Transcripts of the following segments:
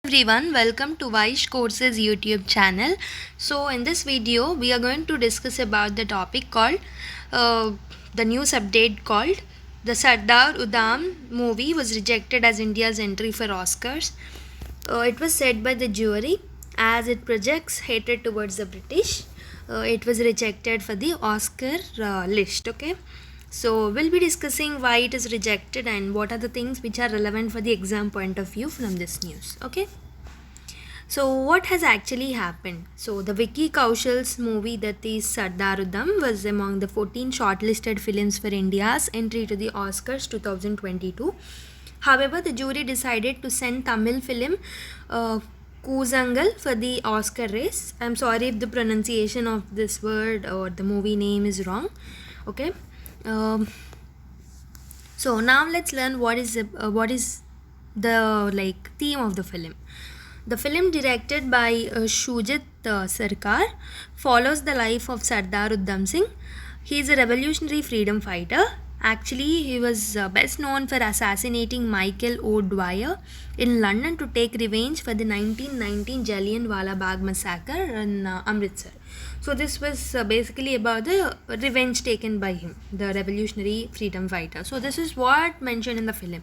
Everyone, welcome to Vaish Courses YouTube channel. So in this video we are going to discuss about the topic called uh, the news update called the Sardar Udham movie was rejected as India's entry for Oscars. It was said by the jury as it projects hatred towards the British. It was rejected for the Oscar list. Okay, so we'll be discussing why it is rejected and what are the things which are relevant for the exam point of view from this news. Okay. So what has actually happened? So the Vicky Kaushal's movie that is Sardar Udham was among the 14 shortlisted films for India's entry to the Oscars 2022. However, the jury decided to send Tamil film Kuzangal for the Oscar race. I'm sorry if the pronunciation of this word or the movie name is wrong. Okay. Um, so now let's learn what is the theme of the film. The film, directed by Shujit Sarkar, follows the life of Sardar Udham Singh. He is a revolutionary freedom fighter. Actually, he was best known for assassinating Michael O'Dwyer in London to take revenge for the 1919 Jallianwala Bagh massacre in Amritsar. So this was basically about the revenge taken by him, the revolutionary freedom fighter. So this is what mentioned in the film.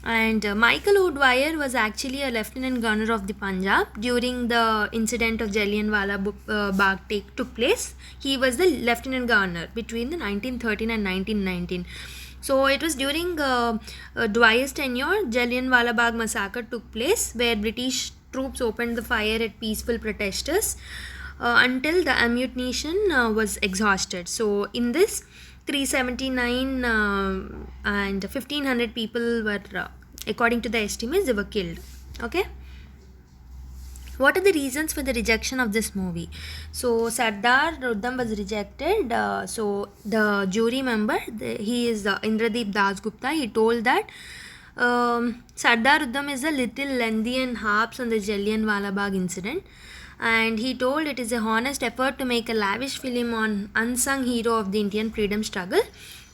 And Michael O'Dwyer was actually a lieutenant governor of the Punjab during the incident of Jallianwala Bagh took place. He was the lieutenant governor between the 1913 and 1919. So it was during Dwyer's tenure, Jallianwala Bagh massacre took place, where British troops opened the fire at peaceful protesters until the ammunition was exhausted. So in this, 379 and 1500 people were, according to the estimates, they were killed. Okay. What are the reasons for the rejection of this movie? So Sardar Udham was rejected. So the jury member, he is Indradeep Dasgupta. He told that Sardar Udham is a little lengthy and harps on the Jallianwala Bagh incident, and he told it is a honest effort to make a lavish film on unsung hero of the Indian freedom struggle.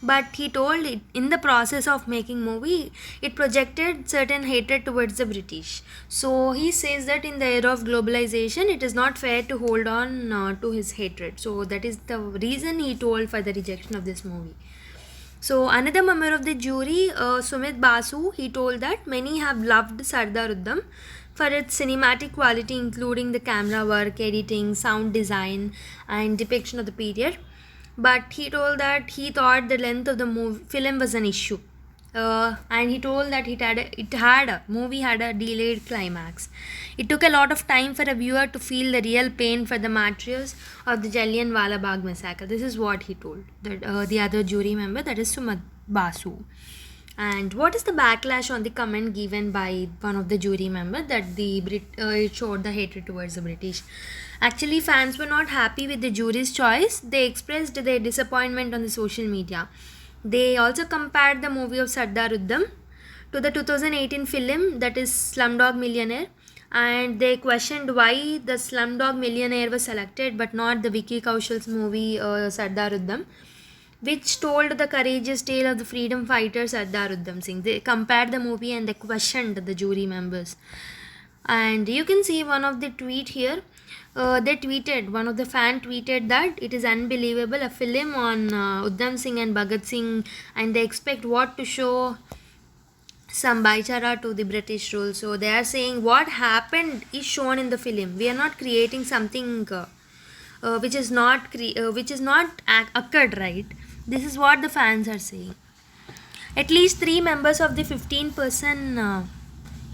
But he told it in the process of making movie, it projected certain hatred towards the British. So he says that in the era of globalization, it is not fair to hold on to his hatred. So that is the reason he told for the rejection of this movie. So another member of the jury, Sumit Basu, he told that many have loved Sardar Udham for its cinematic quality, including the camera work, editing, sound design, and depiction of the period. But he told that he thought the length of the film was an issue. And he told that movie had a delayed climax. It took a lot of time for a viewer to feel the real pain for the martyrs of the Jallianwala Bagh massacre. This is what he told the other jury member, that is Sumit Basu. And what is the backlash on the comment given by one of the jury members that it showed the hatred towards the British? Actually, fans were not happy with the jury's choice. They expressed their disappointment on the social media. They also compared the movie of Sardar Udham to the 2018 film that is Slumdog Millionaire, and they questioned why the Slumdog Millionaire was selected but not the Vicky Kaushal's movie Sardar Udham, which told the courageous tale of the freedom fighter Sardar Udham Singh. They compared the movie and they questioned the jury members. And you can see one of the tweet here. One of the fan tweeted that it is unbelievable, a film on Udham Singh and Bhagat Singh, and they expect what to show some baichara to the British rule. So they are saying what happened is shown in the film. We are not creating something which is not occurred, right? This is what the fans are saying. At least 3 members of the 15-person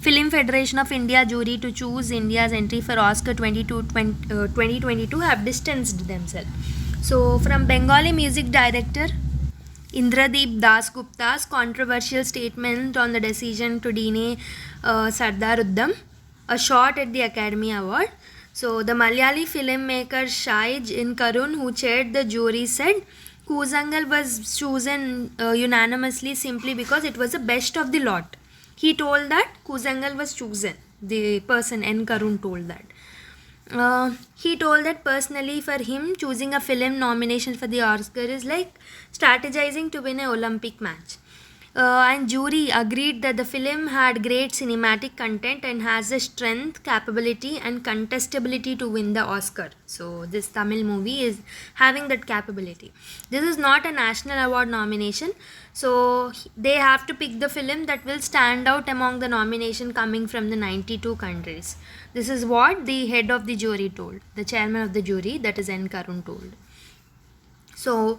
Film Federation of India jury to choose India's entry for Oscar 2022 have distanced themselves. So from Bengali music director Indradeep Dasgupta's controversial statement on the decision to deny Sardar Udham a shot at the Academy Award. So the Malayali filmmaker Shahid in Karun, who chaired the jury, said Kuzangal was chosen unanimously simply because it was the best of the lot. He told that Kuzangal was chosen. The person N. Karun told that. He told that personally for him, choosing a film nomination for the Oscar is like strategizing to win an Olympic match. And jury agreed that the film had great cinematic content and has the strength, capability, and contestability to win the Oscar. So this Tamil movie is having that capability. This is not a national award nomination, so they have to pick the film that will stand out among the nomination coming from the 92 countries. This is what the head of the jury told, the chairman of the jury, that is N. Karun, told. So,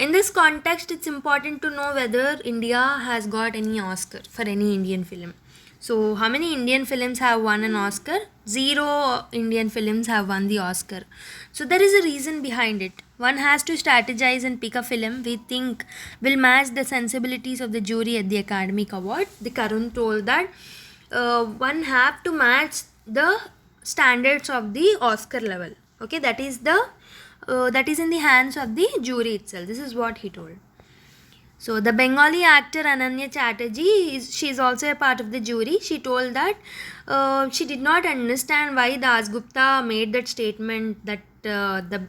in this context, it's important to know whether India has got any Oscar for any Indian film. So, how many Indian films have won an Oscar? Zero Indian films have won the Oscar. So, there is a reason behind it. One has to strategize and pick a film we think will match the sensibilities of the jury at the Academic Award. The Karun told that one have to match the standards of the Oscar level. Okay, that is in the hands of the jury itself. This is what he told. So the Bengali actor Ananya Chatterjee, she is also a part of the jury. She told that she did not understand why Dasgupta made that statement that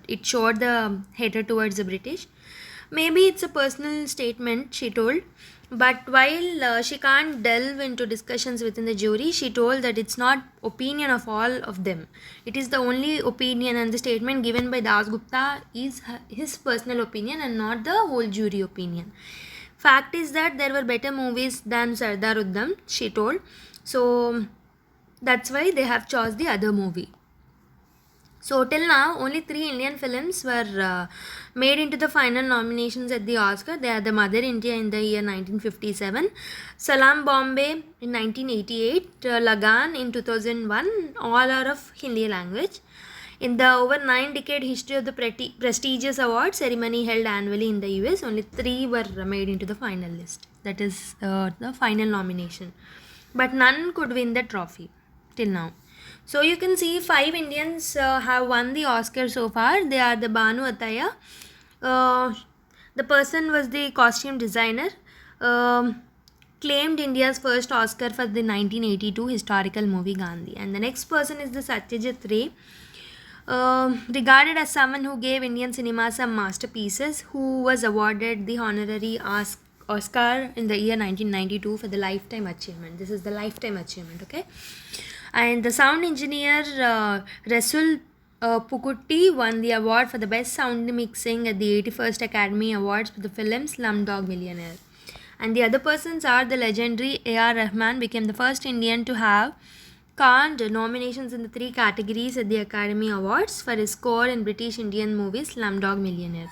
it showed the hatred towards the British. Maybe it's a personal statement, she told. But while she can't delve into discussions within the jury, she told that it's not opinion of all of them. It is the only opinion, and the statement given by Dasgupta is his personal opinion and not the whole jury opinion. Fact is that there were better movies than Sardar Udham, she told. So that's why they have chose the other movie. So till now, only 3 Indian films were made into the final nominations at the Oscar. They are The Mother India in the year 1957, Salam Bombay in 1988, Lagan in 2001. All are of Hindi language. In the over 9-decade history of the prestigious award ceremony held annually in the US, only 3 were made into the final list. That is the final nomination. But none could win the trophy till now. So you can see 5 Indians have won the Oscar so far. They are the Banu Attaya. The person was the costume designer. Claimed India's first Oscar for the 1982 historical movie Gandhi. And the next person is the Satyajit Ray. Regarded as someone who gave Indian cinema some masterpieces, who was awarded the honorary Oscar in the year 1992 for the lifetime achievement. This is the lifetime achievement, okay? And the sound engineer Rasul Pukutti won the award for the best sound mixing at the 81st Academy Awards for the film Slumdog Millionaire. And the other persons are the legendary A.R. Rahman became the first Indian to have earned nominations in the 3 categories at the Academy Awards for his score in British Indian movie Slumdog Millionaire.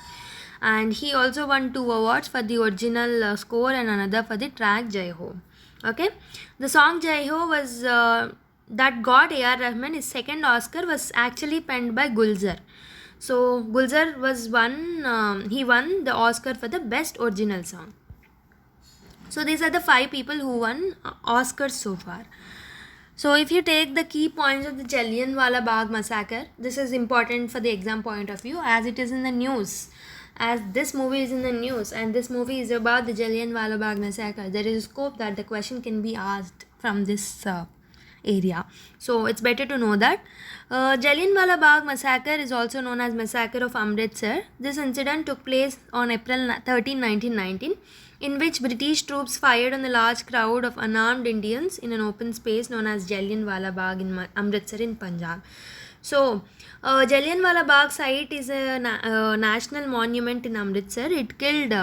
And he also won 2 awards for the original score and another for the track Jai Ho. Okay, the song Jai Ho was that got A.R. Rahman his second Oscar was actually penned by Gulzar. So Gulzar was he won the Oscar for the best original song. So these are the 5 people who won Oscars so far. So if you take the key points of the Jallianwala Bagh massacre, this is important for the exam point of view as it is in the news. As this movie is in the news and this movie is about the Jallianwala Bagh massacre, there is a scope that the question can be asked from this area. So it's better to know that. Jallianwala Bagh massacre is also known as Massacre of Amritsar. This incident took place on April 13, 1919, in which British troops fired on a large crowd of unarmed Indians in an open space known as Jallianwala Bagh in Amritsar in Punjab. So, Jallianwala Bagh site is a national monument in Amritsar. It killed,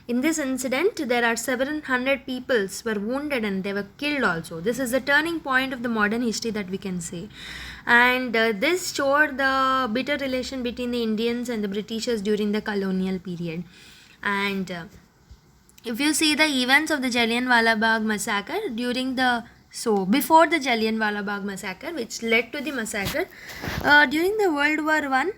in this incident, there are 700 people were wounded and they were killed also. This is the turning point of the modern history that we can say. And this showed the bitter relation between the Indians and the Britishers during the colonial period. And if you see the events of the Jallianwala Bagh massacre before the Jallianwala Bagh massacre, which led to the massacre, during the World War I,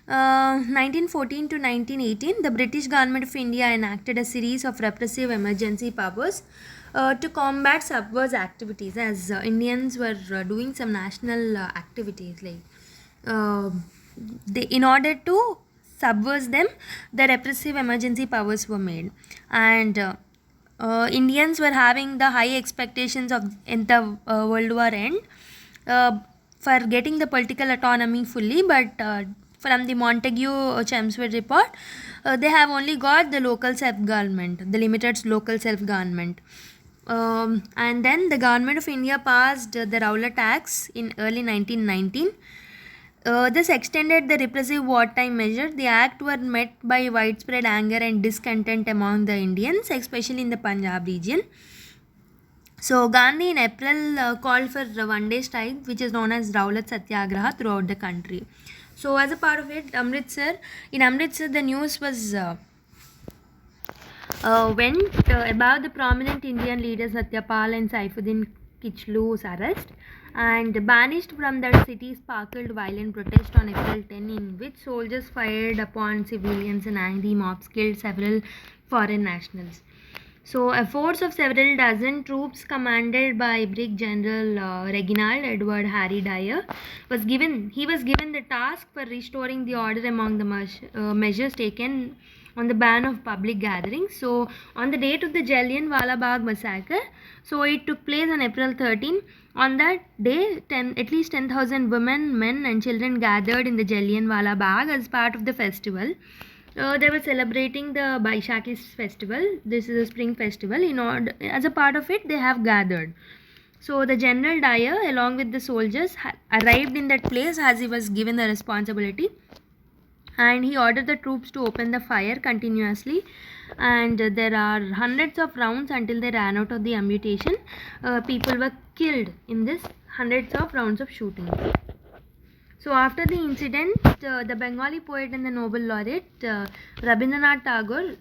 1914 to 1918, the British government of India enacted a series of repressive emergency powers to combat subversive activities, as Indians were doing some national activities in order to subvert them, the repressive emergency powers were made, and Indians were having the high expectations in the World War end for getting the political autonomy fully, but from the Montague Chelmsford report, they have only got the local self-government, the limited local self-government. And then the government of India passed the Rowlatt Acts in early 1919. This extended the repressive wartime measure. The act were met by widespread anger and discontent among the Indians, especially in the Punjab region. So Gandhi in April called for a one-day strike, which is known as Rowlatt Satyagraha, throughout the country. So as a part of it, in Amritsar, the news was went about the prominent Indian leaders Satyapal and Saifuddin Kichlu's arrest, and banished from that city sparkled violent protest on April 10, in which soldiers fired upon civilians and angry mobs killed several foreign nationals. So a force of several dozen troops commanded by Brig General Reginald Edward Harry Dyer was given the task for restoring the order among the measures taken on the ban of public gatherings. So on the date of the Jallianwala Bagh massacre, so it took place on April 13. On that day, at least 10,000 women, men and children gathered in the Jallianwala Bagh as part of the festival. They were celebrating the Baishakhi festival. This is a spring festival. As a part of it, they have gathered. So the General Dyer, along with the soldiers, arrived in that place as he was given the responsibility, and he ordered the troops to open the fire continuously, and there are hundreds of rounds until they ran out of the ammunition. People were killed in this hundreds of rounds of shooting. So after the incident, the Bengali poet and the Nobel laureate Rabindranath Tagore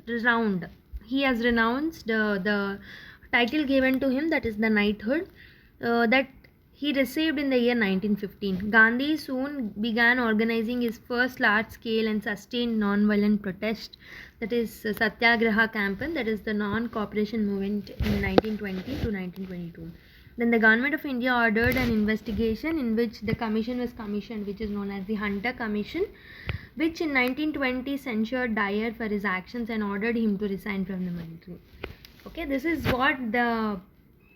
he has renounced the title given to him, that is the knighthood, that he received in the year 1915. Gandhi soon began organizing his first large-scale and sustained non-violent protest, that is Satyagraha campaign, that is the non-cooperation movement, in 1920 to 1922. Then the government of India ordered an investigation in which the commission was commissioned, which is known as the Hunter Commission, which in 1920 censured Dyer for his actions and ordered him to resign from the military. Okay, this is what the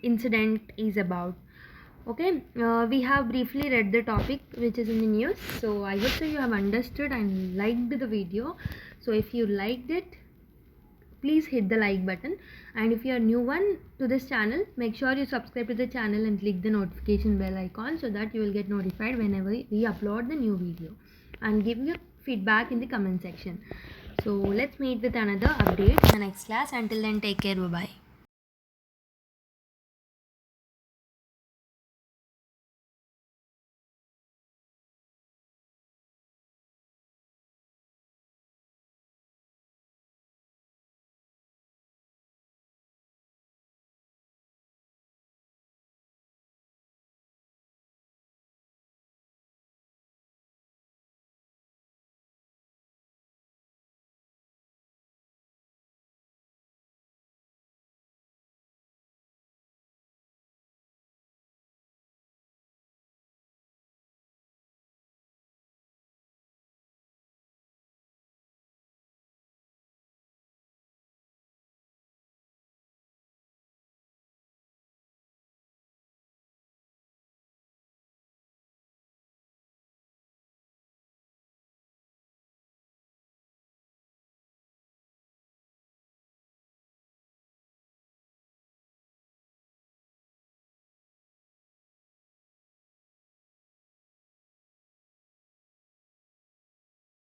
incident is about. Okay, we have briefly read the topic which is in the news. So I hope so you have understood and liked the video. So if you liked it, please hit the like button, and if you are new one to this channel, make sure you subscribe to the channel and click the notification bell icon so that you will get notified whenever we upload the new video, and give your feedback in the comment section. So let's meet with another update in the next class. Until then, take care. Bye bye.